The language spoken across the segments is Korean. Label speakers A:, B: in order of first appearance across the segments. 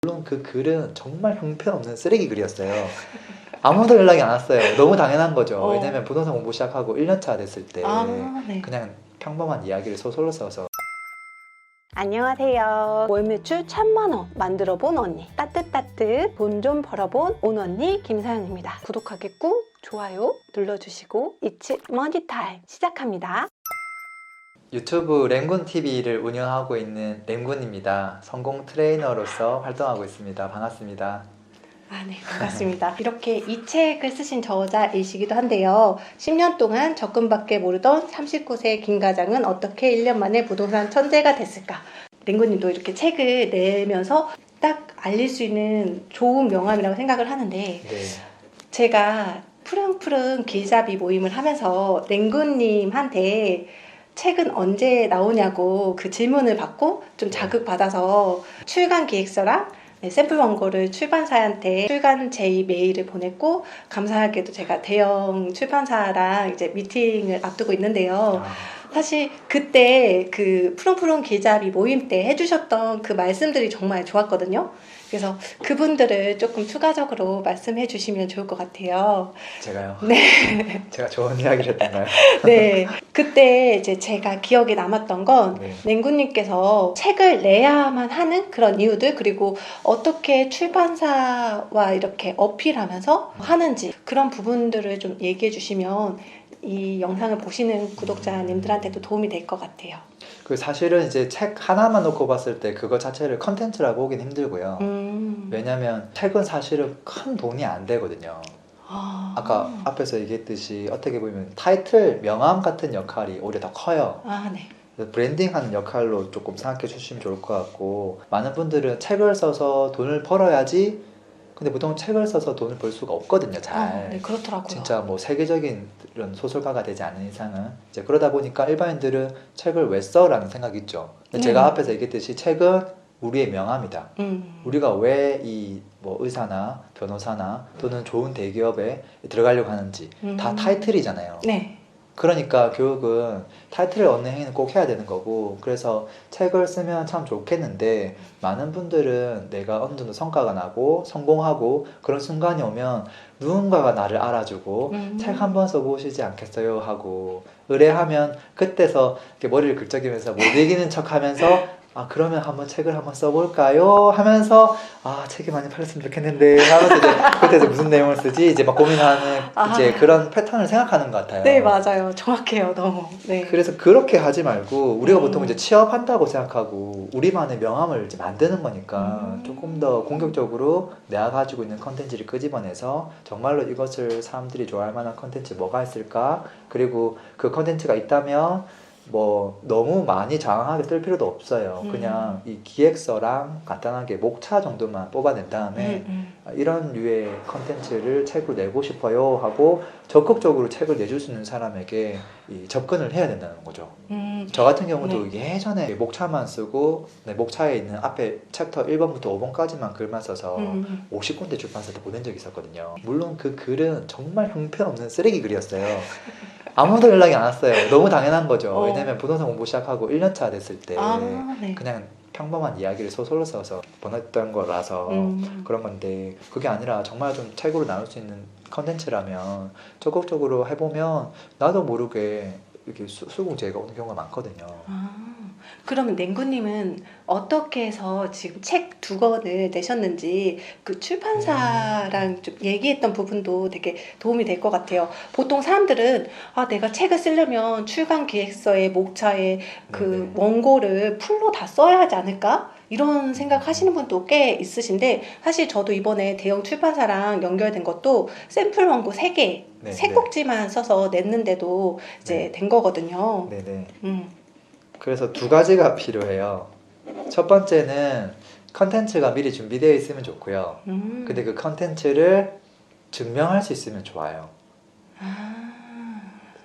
A: 물론 그 글은 정말 형편없는 쓰레기 글이었어요. 아무도 연락이 안 왔어요. 너무 당연한 거죠. 왜냐면 부동산 공부 시작하고 1년차 됐을 때
B: 네.
A: 그냥 평범한 이야기를 소설로 써서.
B: 안녕하세요. 월 매출 1000만원 만들어본 언니, 따뜻따뜻 돈 좀 벌어본 온 언니 김사연입니다. 구독하기 꾹, 좋아요 눌러주시고 It's Money Time 시작합니다.
A: 유튜브 랭군TV를 운영하고 있는 랭군입니다. 성공 트레이너로서 활동하고 있습니다. 반갑습니다.
B: 네, 반갑습니다. 이렇게 이 책을 쓰신 저자이시기도 한데요. 10년 동안 적금밖에 모르던 39세 김 과장은 어떻게 1년 만에 부동산 천재가 됐을까? 랭구님도 이렇게 책을 내면서 딱 알릴 수 있는 좋은 명함이라고 생각을 하는데,
A: 네.
B: 제가 푸릉푸릉 길잡이 모임을 하면서 랭구님한테 책은 언제 나오냐고 그 질문을 받고 좀 자극받아서 출간 기획서랑 샘플 원고를 출판사한테 출간 제의 메일을 보냈고, 감사하게도 제가 대형 출판사랑 이제 미팅을 앞두고 있는데요. 사실 그때 그 푸릉푸릉 길잡이 모임 때 해주셨던 그 말씀들이 정말 좋았거든요. 그래서 그분들을 조금 추가적으로 말씀해 주시면 좋을 것 같아요.
A: 제가요?
B: 네.
A: 제가 좋은 이야기를 했던가요?
B: 네. 그때 이제 제가 기억에 남았던 건
A: 네.
B: 랭구님께서 책을 내야만 하는 그런 이유들, 그리고 어떻게 출판사와 이렇게 어필하면서 하는지, 그런 부분들을 좀 얘기해 주시면 이 영상을 보시는 구독자님들한테도 도움이 될 것 같아요.
A: 그 사실은 이제 책 하나만 놓고 봤을 때 그거 자체를 컨텐츠라고 보긴 힘들고요. 왜냐면 책은 사실은 큰 돈이 안 되거든요. 아까 앞에서 얘기했듯이 어떻게 보면 타이틀, 명함 같은 역할이 오히려 더 커요.
B: 네.
A: 브랜딩하는 역할로 조금 생각해 주시면 좋을 것 같고, 많은 분들은 책을 써서 돈을 벌어야지, 근데 보통 책을 써서 돈을 벌 수가 없거든요, 잘.
B: 네, 그렇더라고요.
A: 진짜 뭐 세계적인 이런 소설가가 되지 않는 이상은. 이제 그러다 보니까 일반인들은 책을 왜 써라는 생각이 있죠. 근데 제가 앞에서 얘기했듯이 책은 우리의 명함이다. 우리가 왜 이 뭐 의사나 변호사나 또는 좋은 대기업에 들어가려고 하는지 다 타이틀이잖아요.
B: 네.
A: 그러니까 교육은 타이틀을 얻는 행위는 꼭 해야 되는 거고, 그래서 책을 쓰면 참 좋겠는데, 많은 분들은 내가 어느 정도 성과가 나고 성공하고 그런 순간이 오면 누군가가 나를 알아주고 책 한 번 써보시지 않겠어요 하고 의뢰하면, 그때서 이렇게 머리를 긁적이면서 못 이기는 척 하면서 그러면 한번 책을 한번 써볼까요? 하면서 책이 많이 팔렸으면 좋겠는데 하면서 이제 그때 무슨 내용을 쓰지? 이제 막 고민하는 이제 그런 패턴을 생각하는 것 같아요.
B: 네, 맞아요. 정확해요, 너무. 네.
A: 그래서 그렇게 하지 말고, 우리가 보통 이제 취업한다고 생각하고 우리만의 명함을 이제 만드는 거니까 조금 더 공격적으로 내가 가지고 있는 컨텐츠를 끄집어내서 정말로 이것을 사람들이 좋아할 만한 컨텐츠 뭐가 있을까? 그리고 그 컨텐츠가 있다면 뭐 너무 많이 장황하게 쓸 필요도 없어요. 그냥 이 기획서랑 간단하게 목차 정도만 뽑아낸 다음에 이런 류의 컨텐츠를 책으로 내고 싶어요 하고 적극적으로 책을 내줄 수 있는 사람에게 이 접근을 해야 된다는 거죠. 저 같은 경우도 예전에 목차만 쓰고 목차에 있는 앞에 챕터 1번부터 5번까지만 글만 써서 50군데 출판사한테 보낸 적이 있었거든요. 물론 그 글은 정말 형편없는 쓰레기 글이었어요. 아무도 연락이 안 왔어요. 너무 당연한 거죠. 왜냐면 부동산 공부 시작하고 1년차 됐을 때
B: 네.
A: 그냥 평범한 이야기를 소설로 써서 보냈던 거라서 그런 건데, 그게 아니라 정말 좀 책으로 나눌 수 있는 컨텐츠라면 적극적으로 해보면 나도 모르게 이렇게 수긍제가 오는 경우가 많거든요.
B: 그러면 랭구님은 어떻게 해서 지금 책 2권을 내셨는지 그 출판사랑 좀 얘기했던 부분도 되게 도움이 될 것 같아요. 보통 사람들은 내가 책을 쓰려면 출간 기획서에 목차에 그 원고를 풀로 다 써야 하지 않을까? 이런 생각 하시는 분도 꽤 있으신데, 사실 저도 이번에 대형 출판사랑 연결된 것도 샘플 원고 3개, 3꼭지만 써서 냈는데도 이제 된 거거든요.
A: 네네. 그래서 2가지가 필요해요. 첫 번째는 컨텐츠가 미리 준비되어 있으면 좋고요. 근데 그 컨텐츠를 증명할 수 있으면 좋아요.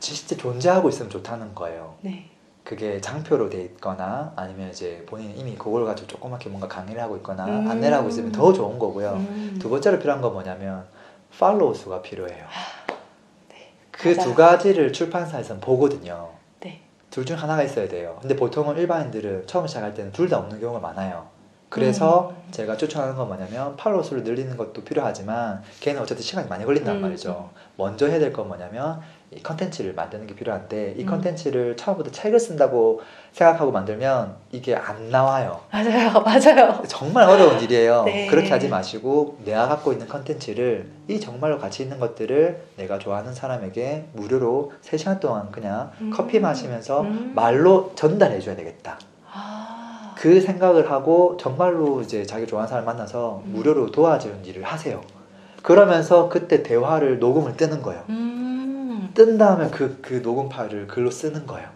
A: 진짜 존재하고 있으면 좋다는 거예요.
B: 네.
A: 그게 장표로 돼 있거나 아니면 이제 본인이 이미 그걸 가지고 조그맣게 뭔가 강의를 하고 있거나 안내를 하고 있으면 더 좋은 거고요. 2번째로 필요한 건 뭐냐면 팔로우 수가 필요해요. 그
B: 맞아요.
A: 2가지를 출판사에서는 보거든요.
B: 네.
A: 둘 중 하나가 있어야 돼요. 근데 보통은 일반인들은 처음 시작할 때는 둘 다 없는 경우가 많아요. 그래서 제가 추천하는 건 뭐냐면 팔로워 수를 늘리는 것도 필요하지만 걔는 어쨌든 시간이 많이 걸린단 말이죠. 먼저 해야 될 건 뭐냐면 이 컨텐츠를 만드는 게 필요한데 이 컨텐츠를 처음부터 책을 쓴다고 생각하고 만들면 이게 안 나와요.
B: 맞아요.
A: 정말 어려운 일이에요.
B: 네.
A: 그렇게 하지 마시고 내가 갖고 있는 컨텐츠를 이 정말로 가치 있는 것들을 내가 좋아하는 사람에게 무료로 3시간 동안 그냥 커피 마시면서 말로 전달해 줘야 되겠다. 그 생각을 하고 정말로 이제 자기 좋아하는 사람 만나서 무료로 도와주는 일을 하세요. 그러면서 그때 대화를 녹음을 뜨는 거예요. 뜬 다음에 그 녹음 파일을 글로 쓰는 거예요.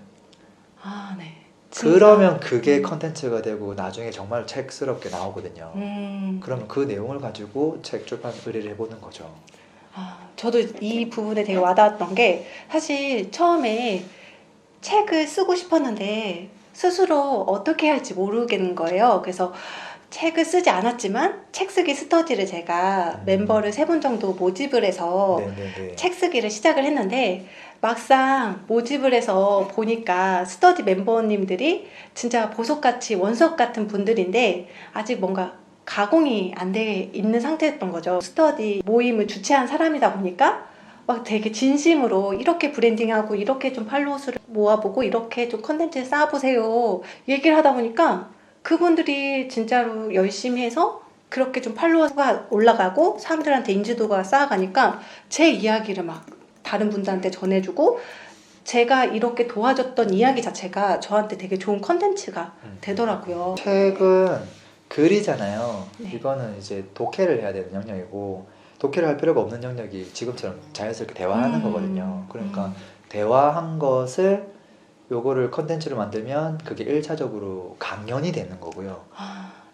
B: 네.
A: 그러면 그게 컨텐츠가 되고 나중에 정말 책스럽게 나오거든요. 그러면 그 내용을 가지고 책 출판 의뢰를 해보는 거죠.
B: 저도 이 부분에 되게 와닿았던 게 사실 처음에 책을 쓰고 싶었는데 스스로 어떻게 할지 모르겠는 거예요. 그래서 책을 쓰지 않았지만 책 쓰기 스터디를 제가 멤버를 3분 정도 모집을 해서
A: 네네네.
B: 책 쓰기를 시작을 했는데 막상 모집을 해서 보니까 스터디 멤버님들이 진짜 보석같이 원석 같은 분들인데 아직 뭔가 가공이 안 돼 있는 상태였던 거죠. 스터디 모임을 주최한 사람이다 보니까 막 되게 진심으로 이렇게 브랜딩하고 이렇게 좀 팔로워 수를 모아보고 이렇게 좀 컨텐츠를 쌓아보세요 얘기를 하다 보니까 그분들이 진짜로 열심히 해서 그렇게 좀 팔로워가 올라가고 사람들한테 인지도가 쌓아가니까 제 이야기를 막 다른 분들한테 전해주고 제가 이렇게 도와줬던 이야기 자체가 저한테 되게 좋은 컨텐츠가 되더라고요.
A: 책은 글이잖아요.
B: 네.
A: 이거는 이제 독해를 해야 되는 영역이고 독해를 할 필요가 없는 영역이 지금처럼 자연스럽게 대화하는 거거든요. 그러니까 대화한 것을 요거를 컨텐츠로 만들면 그게 1차적으로 강연이 되는 거고요.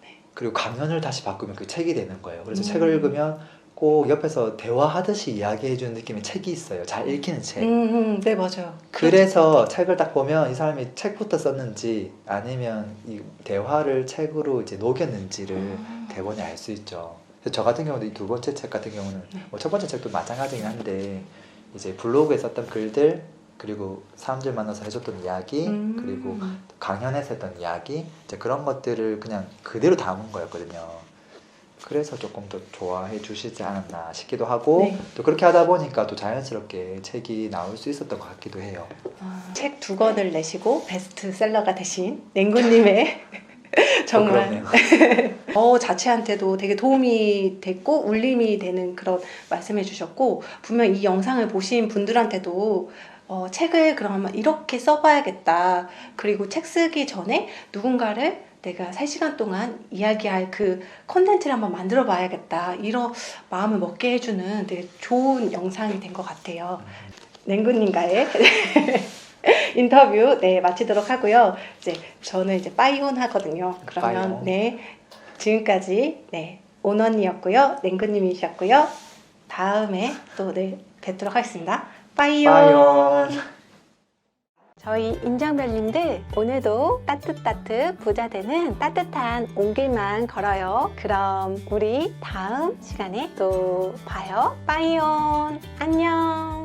B: 네.
A: 그리고 강연을 다시 바꾸면 그 책이 되는 거예요. 그래서 책을 읽으면 꼭 옆에서 대화하듯이 이야기해주는 느낌의 책이 있어요. 잘 읽히는 책.
B: 네, 맞아요.
A: 그래서 책을 딱 보면 이 사람이 책부터 썼는지 아니면 이 대화를 책으로 이제 녹였는지를 대본에 알 수 있죠. 그래서 저 같은 경우도 이 2번째 책 같은 경우는 뭐 첫 번째 책도 마찬가지긴 한데 이제 블로그에 썼던 글들 그리고 사람들 만나서 해줬던 이야기 그리고 강연에서 했던 이야기 이제 그런 것들을 그냥 그대로 담은 거였거든요. 그래서 조금 더 좋아해 주시지 않았나 싶기도 하고
B: 네.
A: 또 그렇게 하다 보니까 또 자연스럽게 책이 나올 수 있었던 것 같기도 해요.
B: 책 2권을 내시고 베스트셀러가 되신 냉구님의 정말 저 자체한테도 되게 도움이 됐고 울림이 되는 그런 말씀해 주셨고 분명 이 영상을 보신 분들한테도 책을 그러면 이렇게 써봐야겠다. 그리고 책 쓰기 전에 누군가를 내가 3시간 동안 이야기할 그 콘텐츠를 한번 만들어 봐야겠다. 이런 마음을 먹게 해주는 되게 좋은 영상이 된 것 같아요. 냉구님과의 인터뷰 마치도록 하고요. 이제 저는 이제 빠이온 하거든요. 그러면
A: 빠이온.
B: 네 지금까지 온언니였고요. 냉구님이셨고요. 다음에 또 뵙도록 하겠습니다. 빠이온.
A: 빠이온.
B: 저희 인정별님들 오늘도 따뜻따뜻 부자 되는 따뜻한 온길만 걸어요. 그럼 우리 다음 시간에 또 봐요. 빠이온. 안녕.